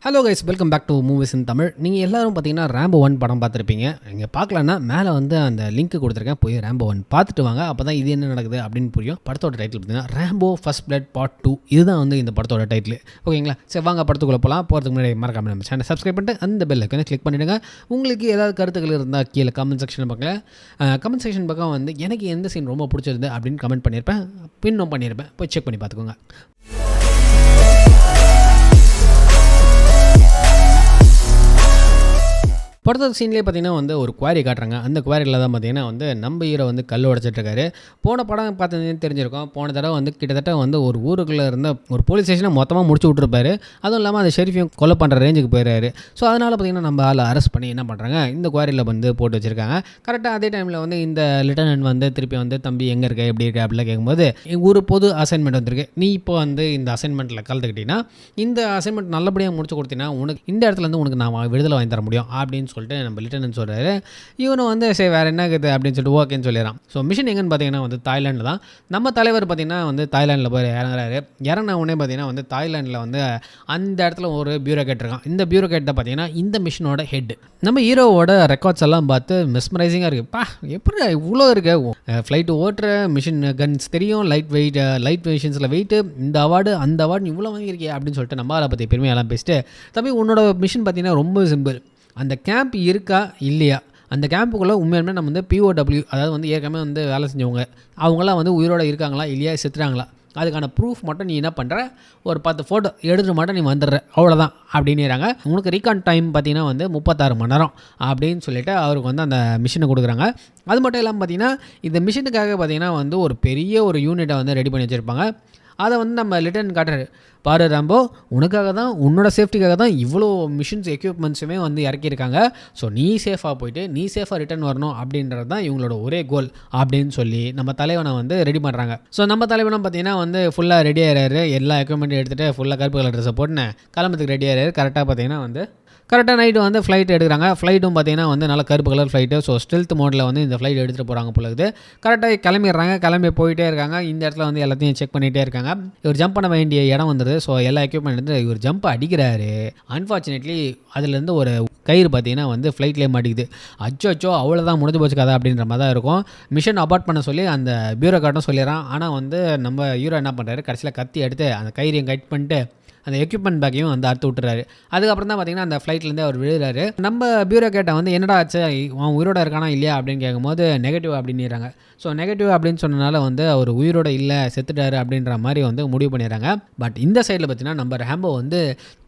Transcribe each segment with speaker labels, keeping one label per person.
Speaker 1: Hello guys, welcome back to movies in Tamil. நீங்கள் எல்லாரும் பார்த்தீங்கன்னா ரேம்போ 1 படம் பார்த்துருப்பீங்க. நீங்கள் பார்க்கலன்னா மேலே வந்து அந்த லிங்க் கொடுத்துருக்கேன், போய் ரேம்போ 1 பார்த்துட்டு வாங்க. அப்போ தான் இது என்ன நடக்குது அப்படின்னு புரியும். படத்தோட டைட்டில் பார்த்தீங்கன்னா ரேம்போ ஃபர்ஸ்ட் பிளட் பார்ட் 2. இதுதான் வந்து இந்த படத்தோட டைட்டில். ஓகேங்களா? சரி, வாங்க படத்துக்குள்ளே போகலாம். போகிறதுக்கு முன்னாடி மறக்காம நம்ம சேனல் சப்ஸ்கிரைப் பண்ணிட்டு அந்த பெல் ஐக்கானை கிளிக் பண்ணிவிடுங்க. உங்களுக்கு ஏதாவது கருத்துக்கள் இருந்தால் கீழே கமெண்ட் செக்ஷன் கமெண்ட் செக்ஷன் பக்கம் வந்து எனக்கு எந்த சீன் ரொம்ப பிடிச்சிருந்து அப்படின்னு கமெண்ட் பண்ணியிருப்பேன், பின்னும் பண்ணியிருப்பேன். போய் செக் பண்ணி பார்த்துக்கோங்க. படத்தோட சீன்லேயே பார்த்தீங்கன்னா வந்து ஒரு குவாரி காட்டுறாங்க. அந்த குவாரியில் தான் பார்த்தீங்கன்னா வந்து நம்ம ஹீரோ வந்து கல் உடச்சிட்ருக்காரு. போன படம் பார்த்தீங்கன்னு தெரிஞ்சிருக்கோம். போன தடவை வந்து கிட்டத்தட்ட வந்து ஒரு ஊருக்குள்ளே இருந்த ஒரு போலீஸ் ஸ்டேஷனை மொத்தமாக முடிச்சு விட்ருப்பாரு. அதுவும் இல்லாமல் அந்த ஷெரீஃபையும் கொலை பண்ணுற ரேஞ்சுக்கு போயிடுறாரு. ஸோ அதனால் பார்த்தீங்கன்னா நம்ம ஆளை அரெஸ்ட் பண்ணி என்ன பண்ணுறாங்க, இந்த குவாரியில் வந்து போட்டு வச்சுருக்காங்க. கரெக்டாக அதே டைமில் வந்து இந்த லிeutenant வந்து திருப்பி வந்து தம்பி எங்கே இருக்க, எப்படி இருக்க அப்படிலாம் கேட்கும்போது ஒரு பொது அசைன்மெண்ட் வந்திருக்கு, நீ இப்போ வந்து இந்த அசைன்மெண்ட்டில் கலந்துக்கிட்டீங்கன்னா, இந்த அசைன்மெண்ட் நல்லபடியாக முடிச்சு கொடுத்தீங்கன்னா உனக்கு இந்த இடத்துல இருந்து உனக்கு நான் விடுதலை வாங்கி தர முடியும் அப்படின்னு சொல்லிட்டு நம்ம லிeutenant சொல்கிறாரு. இவனும் வந்து சரி வேறு என்ன இருக்குது அப்படின்னு சொல்லிட்டு ஓகேன்னு சொல்லிடுறான். ஸோ மிஷன் எங்கன்னு பார்த்தீங்கன்னா வந்து தாய்லாண்டில் தான். நம்ம தலைவர் பார்த்தீங்கன்னா வந்து தாய்லாண்டில் போய் இறங்குறாரு. இறங்கின உடனே பார்த்தீங்கன்னா வந்து தாய்லாண்டில் வந்து அந்த இடத்துல ஒரு பியூரோக்ராட் இருக்கான். இந்த பியூரோக்ராட் தான் பார்த்தீங்கன்னா இந்த மிஷனோட ஹெட். நம்ம ஹீரோவோட ரெக்கார்ட்ஸ் எல்லாம் பார்த்து மெஸ்மரைசிங்காக இருக்குது. எப்படி இவ்வளோ இருக்கு, ஃப்ளைட்டு ஓட்டுற மிஷின் கன்ஸ் தெரியும், லைட் மிஷின்ஸில் வெயிட்டு, இந்த அவார்டு அந்த அவார்டு இவ்வளோ வாங்கியிருக்கே அப்படின்னு சொல்லிட்டு நம்ம அதை பற்றி பெருமையெல்லாம் பேசிட்டு, தம்பி உன்னோட மிஷின் பார்த்தீங்கன்னா ரொம்ப சிம்பிள், அந்த கேம்ப் இருக்கா இல்லையா, அந்த கேம்புக்குள்ளே உண்மையுமே நம்ம வந்து POW, அதாவது வந்து ஏற்கனவே வந்து வேலை செஞ்சவங்க, அவங்களாம் வந்து உயிரோடு இருக்காங்களா இல்லையா, செத்துறாங்களா, அதுக்கான ப்ரூஃப் மட்டும் நீ என்ன பண்ணுற, ஒரு 10 ஃபோட்டோ எடுத்துகிட்டு மட்டும் நீ வந்துடுற, அவ்வளோதான் அப்படின்னுறாங்க. உங்களுக்கு ரீகான் டைம் பார்த்தீங்கன்னா வந்து 36 மணி நேரம் அப்படின்னு சொல்லிட்டு அவருக்கு வந்து அந்த மிஷினை கொடுக்குறாங்க. அது மட்டும் இல்லாமல் பார்த்தீங்கன்னா இந்த மிஷினுக்காக பார்த்தீங்கன்னா வந்து ஒரு பெரிய ஒரு யூனிட்டை வந்து ரெடி பண்ணி வச்சுருப்பாங்க. அதை வந்து நம்ம லிeutenant காட்டுறாரு, பாரு ராம்போ, உனக்காக தான், உன்னோட சேஃப்டிக்காக தான் இவ்வளோ மிஷின்ஸ் எக்யூப்மெண்ட்ஸுமே வந்து இறக்கியிருக்காங்க. ஸோ நீ சேஃபாக போயிட்டு நீ சேஃபாக ரிட்டர்ன் வரணும் அப்படின்றது தான் இவங்களோட ஒரே கோல் அப்படின்னு சொல்லி நம்ம தலைவனை வந்து ரெடி பண்ணுறாங்க. ஸோ நம்ம தலைவனும் பார்த்தீங்கன்னா வந்து ஃபுல்லாக ரெடி ஆகிறாரு. எல்லா எக்யூப்மெண்ட்டும் எடுத்துகிட்டு ஃபுல்லாக கருப்பு கலர் ட்ரெஸ்ஸை போட்டுன்னு கிளம்புறதுக்கு ரெடி ஆகிறாரு. கரெக்டாக பார்த்தீங்கன்னா வந்து கரெக்டாக நைட்டு வந்து ஃப்ளைட் எடுக்கிறாங்க. ஃப்ளைட்டும் பார்த்தீங்கன்னா வந்து நல்லா கருப்பு கலர் ஃப்ளைட்டு. ஸோ ஸ்டெல்த் மோடில் வந்து இந்த ஃப்ளைட் எடுத்துகிட்டு போகிறாங்க பொழுது. கரெக்டாக கிளம்பிடுறாங்க. கிளம்பி போயிட்டே இருக்காங்க. இந்த இடத்துல வந்து எல்லாத்தையும் செக் பண்ணிகிட்டே இருக்காங்க. இவர் ஜம்ப் பண்ண வேண்டிய இடம் வந்துடுது. ஸோ எல்லா எக்யூப்மெண்ட் வந்து இவர் ஜம்ப் அடிக்கிறாரு. அன்ஃபார்ச்சுனேட்லி அதுலேருந்து ஒரு கயிறு பார்த்தீங்கன்னா வந்து ஃப்ளைட்லேயே மாட்டிக்குது. அச்சோ அவ்வளோதான், முடிஞ்சு போச்சு கதை அப்படின்ற மாதிரி தான் இருக்கும். மிஷன் அபார்ட் பண்ண சொல்லி அந்த பியூரோக்ராட்டும் சொல்லிடுறான். ஆனால் வந்து நம்ம ஹீரோ என்ன பண்ணுறாரு, கடைசியில் கத்தி எடுத்து அந்த கயிறையும் கட் பண்ணிட்டு அந்த எக்யூப்மெண்ட் பேக்கையும் வந்து அறுத்து விட்டுறாரு. அதுக்கப்புறம் தான் பார்த்தீங்கன்னா அந்த ஃப்ளைட்லேருந்து அவர் விழுறாரு. நம்ம பியூரோக்ராட்டை வந்து என்னடா ஆச்சு, அவன் உயிரோட இருக்கானா இல்லையா அப்படின்னு கேட்கும்போது நெகட்டிவ் அப்படின்னுறாங்க. ஸோ நெகட்டிவ் அப்படின்னு சொன்னனால வந்து அவர் உயிரோட இல்லை, செத்துட்டாரு அப்படின்ற மாதிரி வந்து முடிவு பண்ணிடுறாங்க. பட் இந்த சைடில் பார்த்தீங்கன்னா நம்ம ரேம்போ வந்து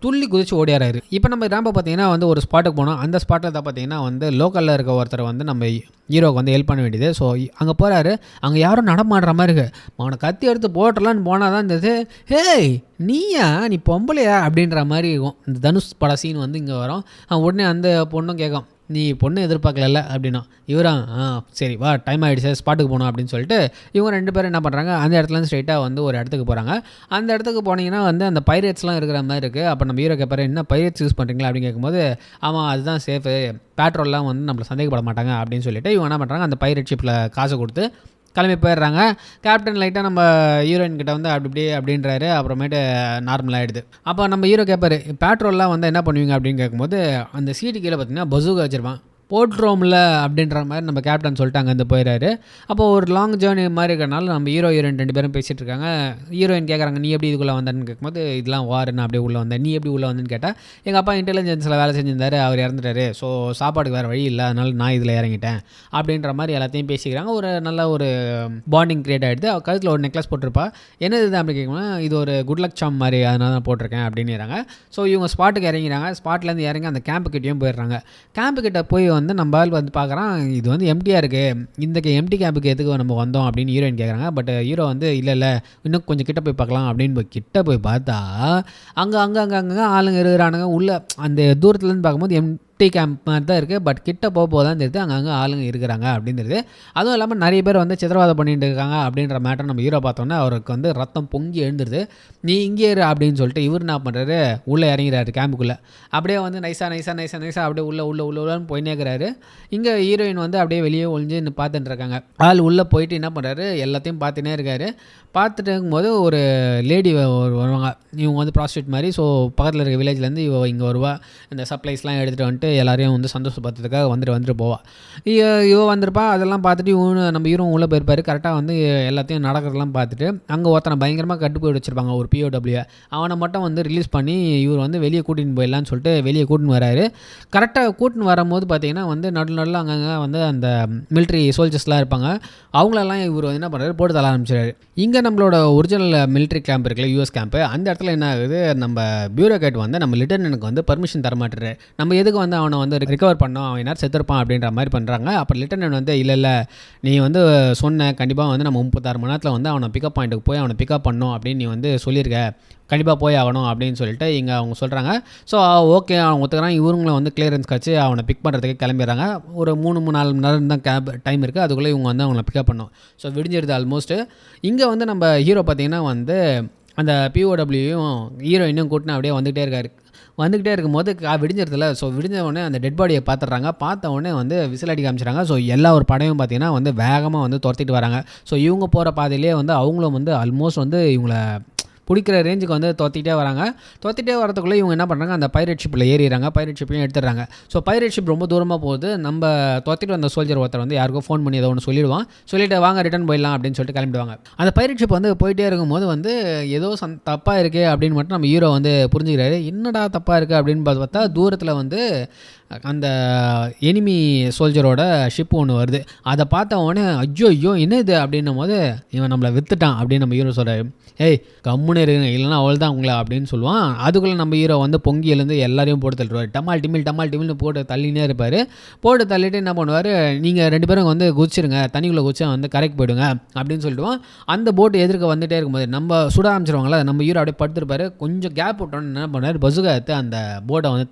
Speaker 1: துள்ளி குதிச்சு ஓடியாராரு. இப்போ நம்ம ரேம்போ பார்த்தீங்கன்னா வந்து ஒரு ஸ்பாட்டுக்கு போனோம். அந்த ஸ்பாட்டில் தான் பார்த்தீங்கன்னா வந்து லோக்கலில் இருக்க ஒருத்தர் வந்து நம்ம ஹீரோக்கு வந்து ஹெல்ப் பண்ண வேண்டியது. ஸோ அங்கே போகிறாரு. அங்கே யாரும் நடமாடுற மாதிரி இருக்குது. அவனை கத்தி எடுத்து போட்டலான்னு போனால் தான் இருந்தது, ஹேய் நீயா, நீ பொம்பளையா அப்படின்ற மாதிரி இருக்கும். இந்த தனுஷ் பட சீன் வந்து இங்கே வரும். உடனே அந்த பொண்ணும் கேட்கும், நீ பொண்ணு எதிர்பார்க்கல அப்படின்னா, இவரா சரி வா டைம் ஆகிடுச்சு ஸ்பாட்டுக்கு போகணும் அப்படின்னு சொல்லிட்டு இவங்க 2 பேரும் என்ன பண்ணுறாங்க, அந்த இடத்துலேருந்து ஸ்ட்ரைட்டாக வந்து ஒரு இடத்துக்கு போகிறாங்க. அந்த இடத்துக்கு போனீங்கன்னா வந்து அந்த பைரேட்ஸ்லாம் இருக்கிற மாதிரி இருக்குது. அப்போ நம்ம ஹீரோ கேட்பாரு, என்ன பைரேட்ஸ் யூஸ் பண்ணுறீங்களா அப்படின்னு கேட்கும்போது, ஆமாம் அதுதான் சேஃபு, பேட்ரோல்லாம் வந்து நம்மளை சந்தேகப்பட மாட்டாங்க அப்படின்னு சொல்லிட்டு இவங்க என்ன பண்ணுறாங்க, அந்த பைரேட் ஷிப்பில் காசை கொடுத்து கிளம்பி போயிடுறாங்க. கேப்டன் லைட்டாக நம்ம ஹீரோயின் கிட்ட வந்து அப்படின்றாரு. அப்புறமேட்டு நார்மல் ஆகிடுது. அப்போ நம்ம ஹீரோ கேட்பாரு, பெட்ரோல்லாம் வந்து என்ன பண்ணுவீங்க அப்படின்னு கேட்கும்போது, அந்த சீட்டு கீழே பார்த்தீங்கன்னா பசூகா வச்சுருப்பான், போட்ரோமில் அப்படின்ற மாதிரி நம்ம கேப்டன் சொல்லிட்டு அங்கேருந்து போயிடுறாரு. அப்போ ஒரு லாங் ஜேர்னி மாதிரி இருக்கிறனால நம்ம ஹீரோயின் 2 பேரும் பேசிகிட்டு இருக்காங்க. ஹீரோயின் கேட்குறாங்க, நீ எப்படி இதுக்குள்ளே வந்தேன்னு கேட்கும்போது, இதெல்லாம் வாருன்னு அப்படியே உள்ளே வந்தேன், நீ எப்படி உள்ளே வந்தேன்னு கேட்டால், எங்கள் அப்பா இன்டெலிஜென்ஸில் வேலை செஞ்சிருந்தாரு, அவர் இறந்துட்டாரு, ஸோ சாப்பாடுக்கு வேறு வழி இல்லை, அதனால நான் இதில் இறங்கிட்டேன் அப்படின்ற மாதிரி எல்லாத்தையும் பேசிக்கிறாங்க. ஒரு நல்ல ஒரு பாண்டிங் க்ரியேட் ஆகிடுது. அவள் கழுத்தில் ஒரு நெக்லஸ் போட்டிருப்பா. என்னது இது அப்படி கேட்கும்போது, இது ஒரு குட் லக் சாம் மாதிரி, அதனால தான் போட்டிருக்கேன் அப்படின்னுறாங்க. ஸோ இவங்க ஸ்பாட்டுக்கு இறங்கிறாங்க. ஸ்பாட்லேருந்து இறங்கி அந்த கேம்புக்கிட்டையும் போயிடுறாங்க. கேம்புக்கிட்ட போய் வந்து நம்ம ஆள் வந்து பார்க்குறான், இது வந்து எம்டியாக இருக்குது, இந்த எம்டி கேம்புக்கு எதுக்கு நம்ம வந்தோம் அப்படின்னு ஹீரோயின் கேட்குறாங்க. பட் ஹீரோ வந்து இல்லை இன்னும் கொஞ்சம் கிட்ட போய் பார்க்கலாம் அப்படின்னு கிட்ட போய் பார்த்தா அங்கே ஆளுங்க இருக்கிறானுங்க. உள்ள அந்த தூரத்துலேருந்து பார்க்கும்போது குட்டி கேம்ப் மாதிரி தான் இருக்குது. பட் கிட்ட போக தான் தெரியுது அங்கங்கே ஆளுங்க இருக்கிறாங்க அப்படின்றது. அதுவும் இல்லாமல் நிறைய பேர் வந்து சித்திரவதை பண்ணிட்டு இருக்காங்க அப்படின்ற மேட்டர் நம்ம ஹீரோ பார்த்தோன்னா அவருக்கு வந்து ரத்தம் பொங்கி எழுந்துருது. நீ இங்கே இரு அப்படின்னு சொல்லிட்டு இவர் என்ன பண்ணுறாரு, உள்ளே இறங்கிறாரு கேம்புக்குள்ளே. அப்படியே வந்து நைஸாக அப்படியே உள்ளன்னு போயினே இருக்கிறாரு. இங்கே ஹீரோயின் வந்து அப்படியே வெளியே ஒளிஞ்சு பார்த்துட்டு இருக்காங்க. ஆள் உள்ளே போயிட்டு என்ன பண்ணுறாரு, எல்லாத்தையும் பார்த்துனே இருக்காரு. பார்த்துட்டு இருக்கும்போது ஒரு லேடி வருவாங்க. இவங்க வந்து ப்ராஸ்டியூட் மாதிரி. ஸோ பக்கத்தில் இருக்க வில்லேஜ்லேருந்து இங்கே வருவா. இந்த சப்ளைஸ்லாம் எடுத்துகிட்டு வந்துட்டு எல்லாரையும் வந்து சந்தோஷப்படுத்துறதுக்காக வந்துட்டு போவா. இவ வந்திருப்பா. அதெல்லாம் பார்த்துட்டு நம்ம ஹீரோ உள்ளே போயிருப்பார். கரெக்டாக வந்து எல்லாத்தையும் நடக்கிறதெல்லாம் பார்த்துட்டு அங்கே ஒருத்தனை பயங்கரமாக கட்டுப்போய் வச்சுருப்பாங்க, ஒரு POW. அவனை மட்டும் வந்து ரிலீஸ் பண்ணி இவர் வந்து வெளியே கூட்டின்னு போயிடலான்னு சொல்லிட்டு வெளியே கூட்டின்னு வராரு. கரெக்டாக கூட்டின்னு வரும்போது பார்த்தீங்கன்னா வந்து நடுவில் அங்கங்கே வந்து அந்த மிலிட்ரி சோல்ஜர்ஸ்லாம் இருப்பாங்க. அவங்களெல்லாம் இவர் வந்து என்ன பண்ணுறாரு, போட்டு தள்ள ஆரம்பிச்சிடாரு. இங்கே நம்மளோட ஒரிஜினல் மிலிட்ரி கேம்ப் இருக்குல்ல, US கேம்ப்பு, அந்த இடத்துல என்ன ஆகுது, நம்ம பியூரோக்ராட் வந்து நம்ம லிeutenant வந்து பர்மிஷன் தரமாட்டுறாரு. நம்ம எதுக்கு வந்து அவனை வந்து ரிகவர் பண்ணோம், அவன் என்ன செத்துருப்பான் அப்படின்ற மாதிரி பண்ணுறாங்க. அப்போ லிeutenant வந்து இல்லை நீ வந்து சொன்ன கண்டிப்பாக வந்து நம்ம 36 மணி நேரத்தில் வந்து அவனை பிக்கப் பாயிண்ட்டுக்கு போய் அவனை பிக்கப் பண்ணோம் அப்படின்னு நீ வந்து சொல்லியிருக்க, கண்டிப்பாக போய் ஆகணும் அப்படின்னு சொல்லிட்டு இங்கே அவங்க சொல்கிறாங்க. ஸோ ஓகே அவங்க ஒத்துக்கிறான். இவங்களும் வந்து கிளியரன்ஸ் காய்ச்சி அவனை பிக் பண்ணுறதுக்கு கிளம்பிடுறாங்க. ஒரு 3-4 மணி நேரம் தான் கேப் டைம் இருக்குது. அதுக்குள்ளே இவங்க வந்து அவங்கள பிக்கப் பண்ணோம். ஸோ விடிஞ்சிருது ஆல்மோஸ்ட்டு. இங்கே வந்து நம்ம ஹீரோ பார்த்திங்கன்னா வந்து அந்த POWயும் ஹீரோயினும் கூட்டினா அப்படியே வந்துக்கிட்டே இருக்கும்போது விடிஞ்சிருதில்ல. ஸோ விடிஞ்ச உடனே அந்த டெட் பாடியை பார்த்துட்றாங்க. பார்த்த உடனே வந்து விசில் அடிக்க ஆரம்பிச்சிட்டாங்க. ஸோ எல்லா ஒரு படையும் பார்த்திங்கன்னா வந்து வேகமாக வந்து துரத்திட்டு வராங்க. ஸோ இவங்க போகிற பாதையிலே வந்து அவங்களும் வந்து ஆல்மோஸ்ட் வந்து இவங்கள பிடிக்கிற ரேஞ்சுக்கு வந்து துரத்திட்டே வரதுக்குள்ளே இவங்க என்ன பண்ணுறாங்க, அந்த பைரேட் ஷிப்பில் ஏறிடுறாங்க. பைரேட் ஷிப்லையும் எடுத்துடுறாங்க. ஸோ பைரேட் ஷிப் ரொம்ப தூரமாக போகுது. நம்ம துரத்திட்டு வந்த சோல்ஜர் ஒருத்தர் வந்து யாருக்கோ ஃபோன் பண்ணி ஏதோ ஒன்று சொல்லிட்டு வாங்க ரிட்டர்ன் போயிடலாம் அப்படின்னு சொல்லிட்டு கிளம்பிடுவாங்க. அந்த பைரேட் ஷிப் வந்து போயிட்டே இருக்கும்போது வந்து ஏதோ தப்பாக இருக்குது அப்படின்னு மட்டும் நம்ம ஹீரோ வந்து புரிஞ்சுக்கிறாரு. என்னடா தப்பாக இருக்குது அப்படின்னு பார்த்தா தூரத்தில் வந்து அந்த எனிமி சோல்ஜரோட ஷிப் ஒன்று வருது. அதை பார்த்த உடனே ஐயோ என்ன இது அப்படின்னும் போது இவன் நம்மளை விற்றுட்டான் அப்படின்னு நம்ம ஹீரோ சொல்கிறாரு. ஏய் கம்முன்னு இருங்க, இல்லைனா அவள் தான் உங்களை அப்படின்னு சொல்லுவான். அதுக்குள்ளே நம்ம ஹீரோ வந்து பொங்கி எழுந்து எல்லாரையும் போட்டு தள்ளிடுவார். டமால் டிமில்னு போட்டு தள்ளினே இருப்பார். போட்டு தள்ளிட்டு என்ன பண்ணுவார், நீங்கள் 2 பேரும் வந்து குதிச்சிருங்க, தண்ணிக்குள்ளே குதிச்சா வந்து கரைக்கு போயிடுங்க அப்படின்னு சொல்லிடுவான். அந்த போட்டு எதிர்க்க வந்துகிட்டே இருக்கும்போது நம்ம சுட ஆரம்பிச்சிருவாங்களா, நம்ம ஹீரோ அப்படியே படுத்துருப்பாரு. கொஞ்சம் கேப் விட்டோன்னு என்ன பண்ணார், பசுகா எடுத்து அந்த போட்டை வந்து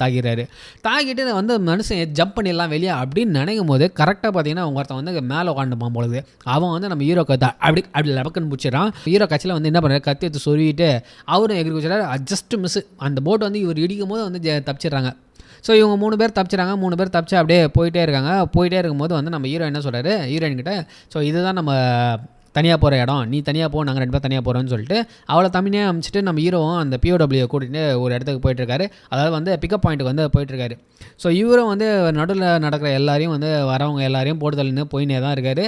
Speaker 1: தாக்கிட்டு வந்து மனுஷன் ஜம்ப் பண்ணிடலாம் வெளியே அப்படின்னு நினைக்கும் போது கரெக்டாக பார்த்தீங்கன்னா அவங்க ஒருத்தன் வந்து மேலே உட்காந்துப்பான் பொழுது. அவன் வந்து நம்ம ஹீரோ கத்தை அப்படி லபக்குன்னு பிடிச்சிடறான். ஹீரோ கட்சியில் வந்து என்ன பண்ணுறாரு, கத்தி எடுத்து சொல்லிட்டு அவரும் எகிரி குச்சிடாரு. Just miss. அந்த போட் வந்து இவர் இடிக்கும் போது வந்து தப்பிச்சிடுறாங்க. ஸோ இவங்க 3 பேர் தப்பிச்சிடறாங்க. 3 பேர் தப்பிச்சு அப்படியே போயிட்டே இருக்கும்போது வந்து நம்ம ஹீரோ என்ன சொல்கிறாரு ஹீரோயின்கிட்ட, ஸோ இதுதான் நம்ம தனியாக போகிற இடம், நீ தனியாக போ, நாங்கள் 2 பேர் தனியாக போகிறோன்னு சொல்லிட்டு அவளை தனியாக அனுப்பிச்சிட்டு நம்ம ஹீரோவும் அந்த POW கூட்டிகிட்டு ஒரு இடத்துக்கு போயிட்டுருக்காரு. அதாவது வந்து பிக்கப் பாயிண்ட்டுக்கு வந்து போயிட்டுருக்காரு. ஸோ இவரும் வந்து நடுவில் நடக்கிற எல்லாரையும் வந்து வரவங்க எல்லாரையும் போட்டு தள்ளின்னு போயினே தான் இருக்கார்.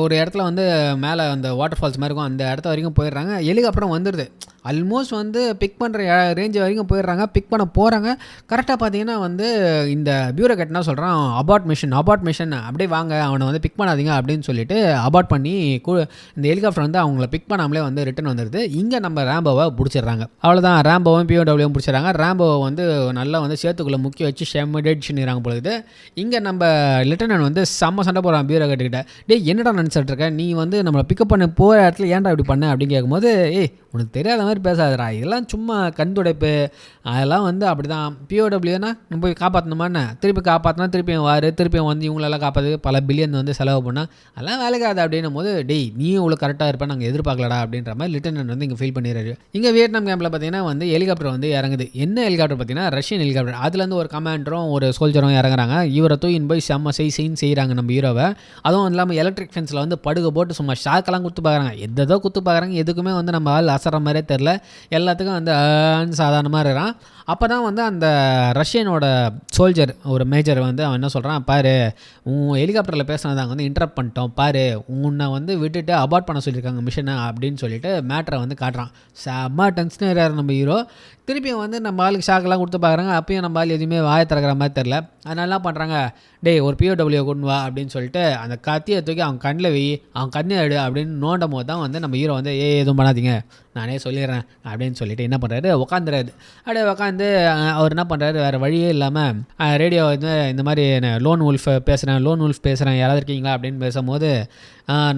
Speaker 1: ஒரு இடத்துல வந்து மேலே அந்த வாட்டர் ஃபால்ஸ் மாதிரி இருக்கும், அந்த இடத்த வரைக்கும் போயிடுறாங்க. ஹெலிகாப்டரும் வந்துடுது. ஆல்மோஸ்ட் வந்து பிக் பண்ணுற ரேஞ்சு வரைக்கும் போயிடுறாங்க. பிக் பண்ண போகிறாங்க. கரெக்டாக பார்த்தீங்கன்னா வந்து இந்த பியூரோக்ராட் என்ன சொல்கிறான், அபார்ட் மிஷன் அப்படியே வாங்க, அவனை வந்து பிக் பண்ணாதீங்க அப்படின்னு சொல்லிட்டு அபார்ட் பண்ணி இந்த ஹெலிகாப்டர் வந்து அவங்கள பிக் பண்ணாமலே வந்து ரிட்டன் வந்துடுது. இங்கே நம்ம ரேம்போவை பிடிச்சிடுறாங்க. அவ்வளோதான், ரேம்போவும் POWவும் பிடிச்சிடறாங்க. ரேம்போவை வந்து நல்லா வந்து சேத்துக்குள்ளே முக்கிய வச்சு டெட்ஷின்னுறாங்க பொழுது. இங்கே நம்ம லிeutenant வந்து செம்ம சண்டை போகிறான் பியூரோக்ராட் கிட்ட. டேய் என்னடா நினச்சிட்டு இருக்க, நீ வந்து நம்மளை பிக்கப் பண்ண போகிற இடத்துல ஏன்டா இப்படி பண்ண அப்படின்னு கேட்கும்போது, ஏய் உனக்கு தெரியாத மாதிரி பேசாதடா, இதெல்லாம் சும்மா கண் துடைப்பு, அதெல்லாம் வந்து அப்படி தான். POWனா நம்ம போய் காப்பாற்றணுமான்னு, திருப்பி காப்பாற்றினா திருப்பியும் வந்து இவங்களெல்லாம் காப்பாற்று பல பில்லியன் வந்து செலவு பண்ணால் அதெல்லாம் வேலைக்காது அப்படின்னும் போது, டேய் நீயும் இவ்வளோ கரெக்டாக இருப்பேன் நாங்கள் எதிர்பார்க்கலடா அப்படின்ற மாதிரி லிeutenant வந்து இங்கே ஃபீல் பண்ணிடுறாரு. இங்கே வியட்நாம் கேம்பில் பார்த்தீங்கன்னா வந்து ஹெலிகாப்டர் வந்து இறங்குது. என்ன ஹெலிகாப்டர் பார்த்தீங்கன்னா ரஷ்யன் ஹெலிகாப்டர். அதுலேருந்து ஒரு கமாண்டரும் ஒரு சோல்ஜரும் இறங்குறாங்க. இவரை தூயின் போய் செம்ம செய்கிறாங்க நம்ம ஹீரோவை. அதுவும் இல்லாமல் எலக்ட்ரிக் ஃபென்ஸில் வந்து படுகை போட்டு சும்மா ஷாக்கெல்லாம் குத்து பார்க்குறாங்க. குத்து பார்க்குறாங்க. எதுக்குமே வந்து நம்ம ஆள் அசற மாதிரியே தெரில. எல்லாத்துக்கும் வந்து சாதாரணமாக இருக்கிறான். அப்போ தான் வந்து அந்த ரஷ்யனோட சோல்ஜர் ஒரு மேஜர் வந்து அவன் என்ன சொல்கிறான், பாரு உன் ஹெலிகாப்டரில் பேசினதாங்க வந்து இன்டரப்ட் பண்ணிட்டோம், பாரு உன்னை வந்து விட்டுட்டு அபார்ட் பண்ண சொல்லியிருக்காங்க மிஷனை அப்படின்னு சொல்லிட்டு மேட்டரை வந்து காட்டுறான். செம்ம டென்ஷன் ஏறாரு நம்ம ஹீரோ. திருப்பியும் வந்து நம்ம ஆளுக்கு ஷாக்கெல்லாம் கொடுத்து பார்க்குறாங்க. அப்பயும் நம்ம ஆள் எதுவுமே வாயை திறக்கிற மாதிரி தெரில. அதனால என்ன பண்ணுறாங்க, டேய் ஒரு POW கொண்டு வா அப்படின்னு சொல்லிட்டு அந்த கத்தியை தூக்கி அவன் கண்ணில் வை, அவன் கண்ணை எடு அப்படின்னு நோண்டும் போது தான் வந்து நம்ம ஹீரோ வந்து எதுவும் பண்ணாதீங்க நானே சொல்லிடுறேன் அப்படின்னு சொல்லிட்டு என்ன பண்ணுறாரு, உட்காந்துறாரு. அப்படியே உட்காந்து அவர் என்ன பண்ணுறாரு, வேறு வழியே இல்லாமல் ரேடியோ வந்து இந்த மாதிரி லோன் உல்ஃப் பேசுகிறேன் யாராவது இருக்கீங்களா அப்படின்னு பேசும்போது,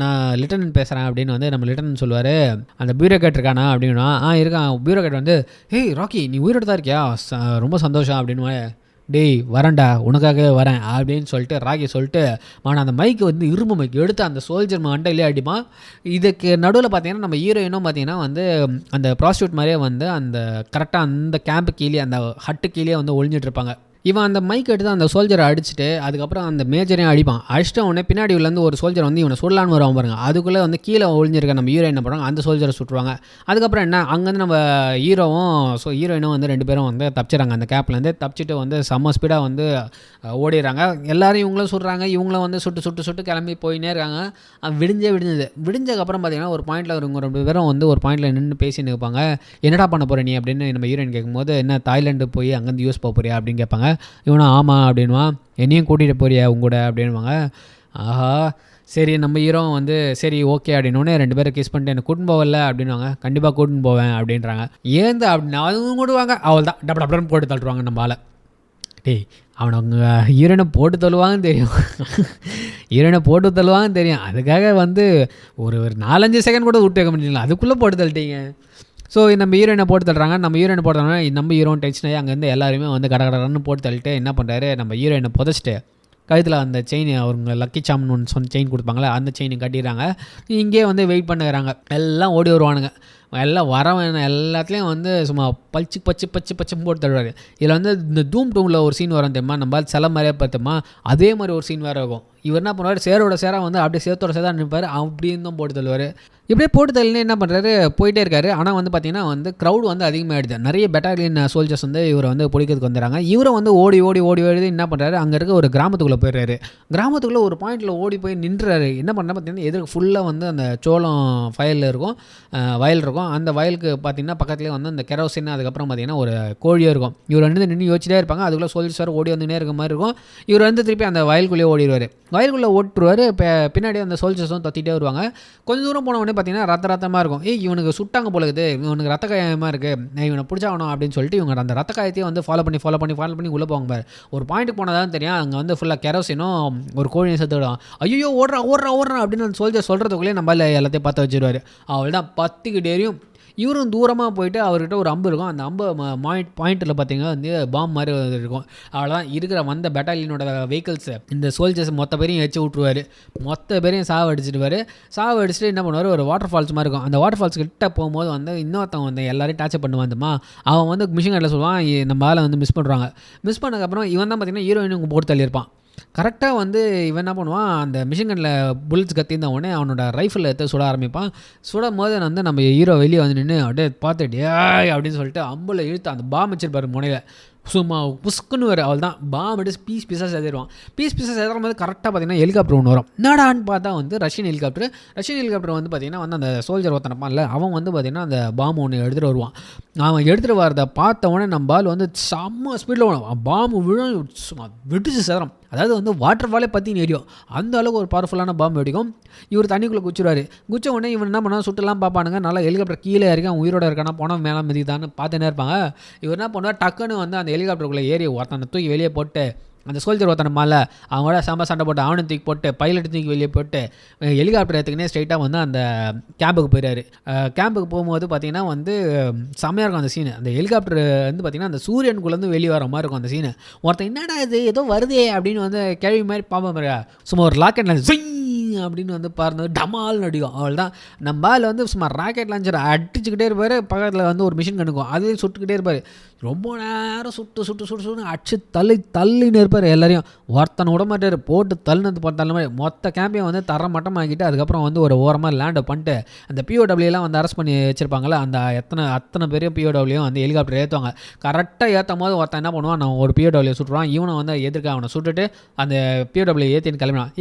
Speaker 1: நான் லிeutenant பேசுகிறேன் அப்படின்னு வந்து நம்ம லிeutenant சொல்லுவார். அந்த பியூரோக்ராட் இருக்கானா அப்படின்னா, இருக்கான். பியூரோக்ராட் வந்து, ஏய் ராக்கி நீ உயிரோடு தான் இருக்கியா, ரொம்ப சந்தோஷம் அப்படின்னு. டேய் வரேன்டா உனக்காகவே வரேன் அப்படின்னு சொல்லிட்டு ராக்கி சொல்லிட்டு அந்த மைக்கு வந்து இரும்பு மைக்கு எடுத்து அந்த சோல்ஜர் மண்டையிலே அடிப்பான். இதுக்கு நடுவில் பார்த்தீங்கன்னா நம்ம ஹீரோயினும் பார்த்தீங்கன்னா வந்து அந்த ப்ராஸ்டியூட் மாதிரியே வந்து அந்த கரெக்டாக அந்த கேம்பு கீழே அந்த ஹட்டு கீழே வந்து ஒளிஞ்சிட்டு இருப்பாங்க. இவன் அந்த மைக் எடுத்து அந்த சோல்ஜரை அடிச்சுட்டு அதுக்கப்புறம் அந்த மேஜரையும் அடிப்பான். அடிச்சிட்ட உடனே பின்னாடி உள்ளேருந்து ஒரு சோல்ஜர் வந்து இவனை சொல்லலான்னு வருவான் பாருங்க. அதுக்குள்ளே வந்து கீழே ஒளிஞ்சிருக்க நம்ம ஹீரோ என்ன பண்ணுறாங்க, அந்த சோல்ஜரை சுட்டுருவாங்க. அதுக்கப்புறம் என்ன அங்கேருந்து நம்ம ஹீரோயினும் வந்து 2 பேரும் வந்து தப்பிச்சிடறாங்க. அந்த கேப்லேருந்து தப்பிச்சிட்டு வந்து செம்ம ஸ்பீடாக வந்து ஓடிடுறாங்க. எல்லாரும் இவங்களும் சுடுறாங்க, இவங்களும் வந்து சுட்டு சுட்டு சுட்டு கிளம்பி போயினே இருக்காங்க. விடிஞ்சதுக்கப்புறம் பார்த்தீங்கன்னா ஒரு பாயிண்டில் இவங்க 2 பேரும் வந்து ஒரு பாயிண்டில் நின்று பேசின்னு இருப்பாங்க. என்னடா பண்ண போகிற நீ அப்படின்னு நம்ம ஹீரோயின் கேட்கும்போது, என்ன தாய்லாண்டு போய் அங்கேருந்து யூஎஸ் போக போறியா அப்படின்னு கேட்பாங்க. இவனா ஆமாம் அப்படின்வான். என்னையும் கூட்டிகிட்டு போறியா உங்கூட அப்படின்வாங்க. ஆஹா சரி நம்ம ஹீரோ வந்து சரி ஓகே அப்படின்னோடனே 2 பேரும் கிஸ் பண்ணிட்டு எனக்கு கூட்டின்னு போகல அப்படின்வாங்க. கண்டிப்பாக கூட்டின்னு போவேன் அப்படின்றாங்க. ஏந்து அப்படின்னு அதுவும் கூடுவாங்க. அவள் தான் டப்பு டப்புன்னு போட்டு தள்ளுவாங்க நம்ம ஆளை. டேய் அவனுங்க ஹீரோனை போட்டு தள்ளுவாங்கன்னு தெரியும். அதுக்காக வந்து ஒரு 4-5 செகண்ட் கூட விட்டு வைக்க முடியல, அதுக்குள்ளே போட்டு தள்ளிட்டீங்க. ஸோ நம்ம ஹீரோயினை போட்டு தள்ளுறாங்க. நம்ம ஹீரோயின் டென்ஷன் ஆகி அங்கேருந்து எல்லாருமே வந்து கடகடன்னு போட்டு தள்ளிட்டு என்ன பண்ணுறாரு, நம்ம ஹீரோயினை புதைச்சிட்டு கழுத்தில் அந்த செயின் அவங்க லக்கி சாம்னு ஒன்று செயின் கொடுப்பாங்களே அந்த செயினை கட்டிடுறாங்க. இங்கே வந்து வெயிட் பண்ணுறாங்க. எல்லாம் ஓடி வருவானுங்க. எல்லாம் வரவன் எல்லாத்துலேயும் வந்து சும்மா பச்சுன்னு போட்டு தள்ளுவார். இதில் வந்து இந்த தூம் டூமில் ஒரு சீன் வரும் தெரியுமா, நம்ம சில மாதிரியே பார்த்தோமா அதே மாதிரி ஒரு சீன் வேறு இருக்கும். இவர் என்ன பண்ணுவார், சேரோட வந்து அப்படியே சேத்தோட சேதா நிற்பார், அப்படின்னு தான் போட்டு தள்ளுவார். இப்படியே போட்டு தள்ளினே என்ன பண்ணுறாரு, போயிட்டே இருக்காரு. ஆனால் வந்து பார்த்தீங்கன்னா வந்து க்ரௌட் வந்து அதிகமாகிடுது. நிறைய பெட்டாலியன் சோல்ஜர்ஸ் வந்து இவரை வந்து பிடிக்கிறதுக்கு வந்துடுறாங்க. இவரை வந்து ஓடி என்ன பண்ணுறாரு, அங்கே இருக்க ஒரு கிராமத்துக்குள்ளே போயிடுறாரு. கிராமத்துக்குள்ளே ஒரு பாயிண்டில் ஓடி போய் நின்றுறாரு. என்ன பண்ணால் பார்த்தீங்கன்னா எதிர்க்கு ஃபுல்லாக வந்து அந்த சோளம் வயல் இருக்கும். அந்த வயலுக்கு பார்த்தீங்கன்னா பக்கத்துலேயே வந்து அந்த கெரோசின் அதுக்கப்புறம் பார்த்தீங்கன்னா ஒரு கோழியாக இருக்கும். இவர் வந்து நின்று யோசிச்சிட்டே இருப்பாங்க. அதுக்குள்ளே சோல்ஜர்ஸ் ஓடி வந்துனே இருக்க மாதிரி இருக்கும். இவர் வந்து திருப்பி அந்த வயலுக்குள்ளேயே ஓடிடுவார். வயலுக்குள்ளே ஓட்டுருவார். பின்னாடி அந்த சோல்ஜர்ஸும் தத்திட்டே வருவாங்க. கொஞ்சம் தூரம் போன உடனே பார்த்தீங்கன்னா ரத்தமாக இருக்கும். இவனுக்கு சுட்டாங்க போல இருக்குது, இவனுக்கு ரத்த காயமாக இருக்குது, இவனை பிடிச்சாகணும் அப்படின்னு சொல்லிட்டு இவங்க அந்த ரத்த காயத்தையும் வந்து ஃபாலோ பண்ணி உள்ளே போவாங்க பாரு. ஒரு பாயிண்ட் போனதான் தெரியும், அங்கே வந்து ஃபுல்லாக கெரோசினும் ஒரு கோழியை செத்து விடுவான். ஐயோ ஓடுறான் அப்படின்னு அந்த சோல்ஜர் சொல்கிறதுக்குள்ளேயே நம்மளால் எல்லாத்தையும் பார்த்து வச்சுருவார். அவள் தான் 10 டேரியும் இவரும் தூரமாக போயிட்டு அவர்கிட்ட ஒரு அம்பு இருக்கும். அந்த அம்பு பாயிண்ட்டில் பார்த்தீங்கன்னா வந்து பாம் மாதிரி இருக்கும். அவ்வளோதான் இருக்கிற வந்த பெட்டாலியனோட வெஹிக்கிள்ஸை இந்த சோல்ஜர்ஸ் மொத்த பேரையும் வச்சு விட்ருவார். மொத்த பேரையும் சாவடிச்சிட்டு என்ன பண்ணுவார், ஒரு வாட்டர் ஃபால்ஸ் மாதிரி இருக்கும். அந்த வாட்டர் ஃபால்ஸ் கிட்ட போகும்போது வந்து இன்னொருத்தவங்க வந்து எல்லாரையும் டார்ச்சர் பண்ணுவாந்தம்மா. அவன் வந்து மிஷின் கட்டில் சொல்லுவான், நம்ம ஆளை வந்து மிஸ் பண்ணதுக்கப்புறம் இவன் தான் பார்த்தீங்கன்னா ஹீரோயினுக்கு போட்டு தள்ளியிருப்பான். கரெக்டாக வந்து இவன் என்ன பண்ணுவான், அந்த மிஷின் கன்னில் புல்லட்ஸ் கத்திருந்த உடனே அவனோட ரைஃபிள் எடுத்து சுட ஆரம்பிப்பான். சுடும் போது வந்து நம்ம ஹீரோ வெளியே வந்து நின்று அப்படியே பார்த்துட்டு அப்படின்னு சொல்லிட்டு அம்புல இழுத்து அந்த பாம் வச்சிருப்பாரு முனையில். சும்மா புஸ்க்குன்னு வரும். அவள் தான் பாம் எடுத்து பீஸாக சேதிடுவான். சேதும் போது கரெக்டாக பார்த்தீங்கன்னா ஹெலிகாப்டர் ஒன்று வரும். என்னடான்னு பார்த்தா வந்து ரஷ்யன் ஹெலிகாப்டர் வந்து பார்த்தீங்கன்னா வந்து அந்த சோல்ஜர் ஒருத்தனப்பான்ல அவன் வந்து பார்த்தீங்கன்னா அந்த பாம்பு ஒன்று எடுத்துகிட்டு வருவான். அவன் எடுத்துகிட்டு வரதை பார்த்த உடனே நம்ம பால் வந்து செம்ம ஸ்பீடில் வரும். பாம்பு விழும், சும்மா வெடிச்சு சேதம். அதாவது வந்து வாட்டர் ஃபாலே பற்றி எரியும். அந்த அளவுக்கு ஒரு பவர்ஃபுல்லான பாம்பு வெடிக்கும். இவர் தண்ணிக்குள்ளே குச்சிடுவார். குச்ச உடனே இவன் என்ன பண்ணால் சுட்டுலாம் பார்ப்பானுங்க. நல்லா ஹெலிகாப்டர் கீழே இருக்கான், உயிரோட இருக்கானா, போனால் மேலே மிதிதான்னு பார்த்துன்னே இருப்பாங்க. இவர் என்ன பண்ணுவார், டக்குன்னு வந்து அந்த ஹெலிகாப்டருக்குள்ளே ஏறி ஒருத்தனை தூக்கி வெளியே போட்டு அந்த சோல்ஜர் ஒருத்தனமால அவங்களோட சண்டை போட்டு அவனை தூக்கி போட்டு பைலட் தூக்கி வெளியே போட்டு ஹெலிகாப்டர் எடுத்துக்கினே ஸ்ட்ரைட்டாக வந்து அந்த கேம்புக்கு போயிடாரு. கேம்புக்கு போகும்போது பார்த்தீங்கன்னா வந்து செம்மையாக இருக்கும் அந்த சீனு. அந்த ஹெலிகாப்டர் வந்து பார்த்தீங்கன்னா அந்த சூரியனுக்குள்ளேருந்து வெளியே வர மாதிரி இருக்கும் அந்த சீனு. ஒருத்தன் என்னடா இது ஏதோ வருதே அப்படின்னு வந்து கேள்வி மாதிரி பார்ப்போம் பாருங்க. சும்மா ஒரு ராக்கெட்டில் அப்படின்னு வந்து பாருங்க டமால்னு அடிக்கும். அவள் தான் நம்ம ஆள் வந்து சும்மா ராக்கெட் லான்ச்சர் அடிச்சுக்கிட்டே இருப்பார். பக்கத்தில் வந்து ஒரு மிஷின் கணுக்கும், அதே சுட்டுக்கிட்டே இருப்பார். ரொம்ப நேரம் சுட்டு அடிச்சு தள்ளின்னு இருப்பார். எல்லாரையும் ஒருத்தனை விட மாட்டார், போட்டு தள்ளினது தள்ள மாதிரி மொத்த கேம்பையும் வந்து தர மட்டமாக்கிட்டு அதுக்கப்புறம் வந்து ஒரு ஓரமாக லேண்டை பண்ணிட்டு அந்த பிஓடபிள்யூலாம் வந்து அரெஸ்ட் பண்ணி வச்சிருப்பாங்களே அந்த அத்தனை பெரிய பிஓடபிள்யூ வந்து ஹெலிகாப்டர் ஏற்றுவாங்க. கரெக்டாக ஏற்றும் போது ஒருத்தன் என்ன பண்ணுவான், நான் ஒரு பிஓடபிள்யூ சுட்டுருவான். இவனை வந்து எதிர்க்க அவனை சுட்டுட்டு அந்த பிஓடபிள்யூ ஏற்றின்னு கிளம்பினான்.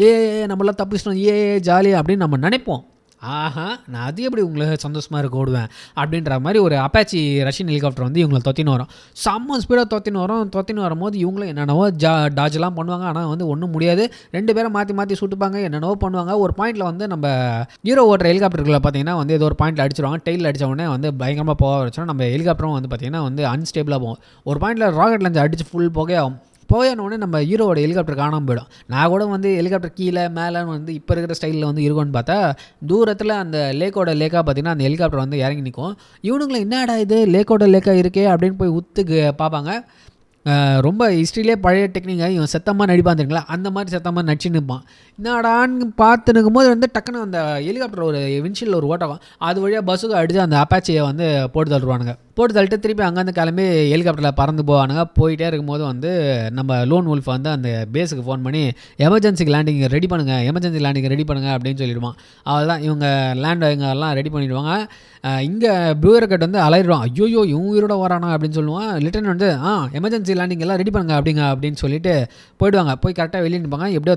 Speaker 1: நம்மளாம் தப்பிச்சிட்டோம் ஜாலியாக அப்படின்னு நம்ம நினைப்போம். ஆஹா, நான் அது எப்படி உங்களுக்கு சந்தோஷமாக இருக்க ஓடுவேன் அப்படின்ற மாதிரி ஒரு அப்பாச்சி ரஷ்யன் ஹெலிகாப்டர் வந்து இவங்களை தொத்தின்னு வரும். செம்ம ஸ்பீடாக தொத்தின்னு வரும்போது இவங்களும் என்னென்னவோ டாஜெலாம் பண்ணுவாங்க. ஆனால் வந்து ஒன்றும் முடியாது. 2 பேரை மாற்றி சுட்டுப்பாங்க, என்னென்னவோ பண்ணுவாங்க. ஒரு பாயிண்டில் வந்து நம்ம ஹீரோ ஓட்டுற ஹெலிகாப்டர்களை பார்த்தீங்கன்னா வந்து ஏதோ ஒரு பாயிண்டில் அடிச்சிருவாங்க. டெயிலில் அடித்த உடனே வந்து பயங்கரமாக போக வச்சோம். நம்ம ஹெலிகாப்டரும் வந்து பார்த்திங்கன்னா வந்து அன்ஸ்டேபிளாக போகும். ஒரு பாயிண்டில் ராக்கெட் லான்ச் அடித்து ஃபுல் போகையாகும். போயானோடனே நம்ம ஹீரோவோட ஹெலிகாப்டர் காணாமல் போயிடும். நான் கூட வந்து ஹெலிகாப்டர் கீழே மேலேன்னு வந்து இப்போ இருக்கிற ஸ்டைலில் வந்து இருக்கும்னு பார்த்தா தூரத்தில் அந்த லேக்காக பார்த்தீங்கன்னா அந்த ஹெலிகாப்டர் வந்து இறங்கி நிற்கும். இவனுங்களை என்னடா இது லேக்காக இருக்கே அப்படின்னு போய் உத்துக்கு பார்ப்பாங்க. ரொம்ப ஹிஸ்ட்ரியிலே பழைய டெக்னிக்கா இவன் செத்தமாக நடிப்பான் தெரியுங்களா, அந்த மாதிரி செத்தமாக நடிச்சு நிற்பான். என்னடான்னு பார்த்து நிற்கும்போது வந்து டக்குன்னு அந்த ஹெலிகாப்டர் ஒரு விண்ஷீல்டில் ஒரு ஓட்டம், அது வழியாக பஸ்ஸுக்கு அடித்து அந்த அப்பாச்சியை வந்து போட்டு தள்ளுவானுங்க. போட்டு தள்ளிட்டு திருப்பி அங்கேருந்து கிளம்பி ஹெலிகாப்டரில் பறந்து போவானுங்க. போயிட்டே இருக்கும்போது வந்து நம்ம லோன் வுல்ஃப் வந்து அந்த பேஸுக்கு ஃபோன் பண்ணி எமர்ஜென்சிக்கு லேண்டிங் ரெடி பண்ணுங்கள், எமர்ஜென்சி லேண்டிங் ரெடி பண்ணுங்கள் அப்படின்னு சொல்லிடுவான். அவள் தான் இவங்க லேண்ட் ரெடி பண்ணிடுவாங்க. இங்கே ப்ளூயர்கட் வந்து அலையிடுவான். ஐயோயோ இவன் உயிரோட வரானா அப்படின்னு சொல்லுவான். லிட்டர்னன்ட் வந்து எமர்ஜென்சி லேண்டிங் எல்லாம் ரெடி பண்ணுங்க அப்படின்னு சொல்லிட்டு போயிடுவாங்க. போய் கரெக்டாக வெளியே நிற்பாங்க. எப்படியோ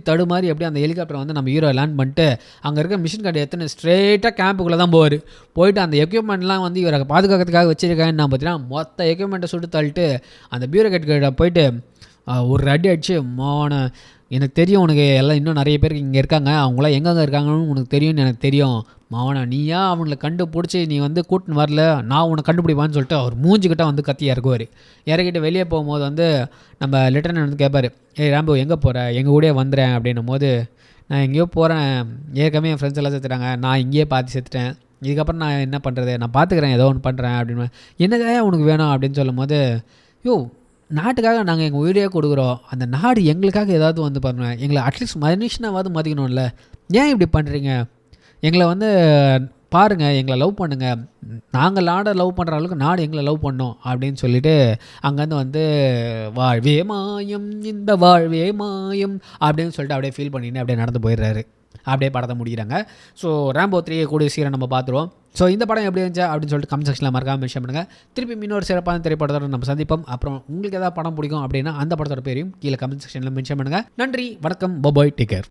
Speaker 1: தடுமாறி எப்படியோ அந்த ஹெலிகாப்டர் வந்து நம்ம ஹீரோ லேண்ட் பண்ணிட்டு அங்கே இருக்க மிஷின் கார்டு எடுத்துன்னு ஸ்ட்ரெயிட்டாக கேம்புக்குள்ளே தான் போவார். போயிட்டு அந்த எக்யூப்மெண்ட்லாம் வந்து இவரை பாதுகாக்கிறதுக்காக வச்சிருக்கேன்னு நான் பார்த்தீங்கன்னா மொத்த எக்யூப்மெண்ட்டை சுட்டு தள்ளிட்டு அந்த பியூரோக்ராட் கிட்ட போயிட்டு ஒரு அடி அடிச்சு, எனக்கு தெரியும் உனக்கு எல்லாம் இன்னும் நிறைய பேருக்கு இங்கே இருக்காங்க, அவங்களாம் எங்கெங்கே இருக்காங்கன்னு உனக்கு தெரியும்னு எனக்கு தெரியும் நீயா அவங்களை கண்டுபிடிச்சி நீ வந்து கூட்டின்னு வரல, நான் உன்னை கண்டுபிடிப்பான்னு சொல்லிட்டு அவர் மூஞ்சிக்கிட்ட வந்து கத்தி இறக்குவார். இறக்கிட்டு வெளியே போகும்போது வந்து நம்ம லெட்டர்னன்ட் வந்து கேட்பார், ஏய் ராம்போ எங்கே போகிற, எங்கள் கூடயே வந்துடுறேன் அப்படின்னும் போது, நான் எங்கேயோ போகிறேன், ஏற்கனவே என் ஃப்ரெண்ட்ஸ் எல்லாம் செத்துட்டாங்க, நான் இங்கேயே பார்த்து செத்துட்டேன், இதுக்கப்புறம் நான் என்ன பண்ணுறது, நான் பார்த்துக்கிறேன், ஏதோ ஒன்று பண்ணுறேன் அப்படின்னு. என்னதான் உனக்கு வேணும் அப்படின்னு சொல்லும் போது, நாட்டுக்காக நாங்கள் எங்கள் உயிரையே கொடுக்குறோம், அந்த நாடு எங்களுக்காக ஏதாவது வந்து பண்ணுவேன், எங்களை அட்லீஸ்ட் மனுஷனாவது மதிக்கணும்ல, ஏன் இப்படி பண்ணுறீங்க, எங்களை வந்து பாருங்கள், எங்களை லவ் பண்ணுங்கள், நாங்கள் நாடை லவ் பண்ணுற அளவுக்கு நாடு எங்களை லவ் பண்ணோம் அப்படின்னு சொல்லிட்டு அங்கேருந்து வந்து வாழ்வே மாயம் இந்த வாழ்வே மாயம் அப்படின்னு சொல்லிட்டு அப்படியே ஃபீல் பண்ணின்னு அப்படியே நடந்து போயிடுறாரு. அப்படியே படத்தை முடிக்கிறாங்க. ஸோ ராம்போ 3 கூடிய சீரை நம்ம பார்த்துருவோம். ஸோ இந்த படம் எப்படி இருந்துச்சு அப்படின்னு சொல்லிட்டு கமெண்ட் செக்ஷனில் மறக்காமல் மென்ஷன் பண்ணுங்கள். திருப்பி இன்னொரு சிறப்பான திரைப்படத்தோட நம்ம சந்திப்போம். அப்புறம் உங்களுக்கு ஏதாவது படம் பிடிக்கும் அப்படின்னா அந்த படத்தோட பேரையும் கீழே கமெண்ட் செக்ஷனில் மென்ஷன் பண்ணுங்கள். நன்றி, வணக்கம், பாய், டேக் கேர்.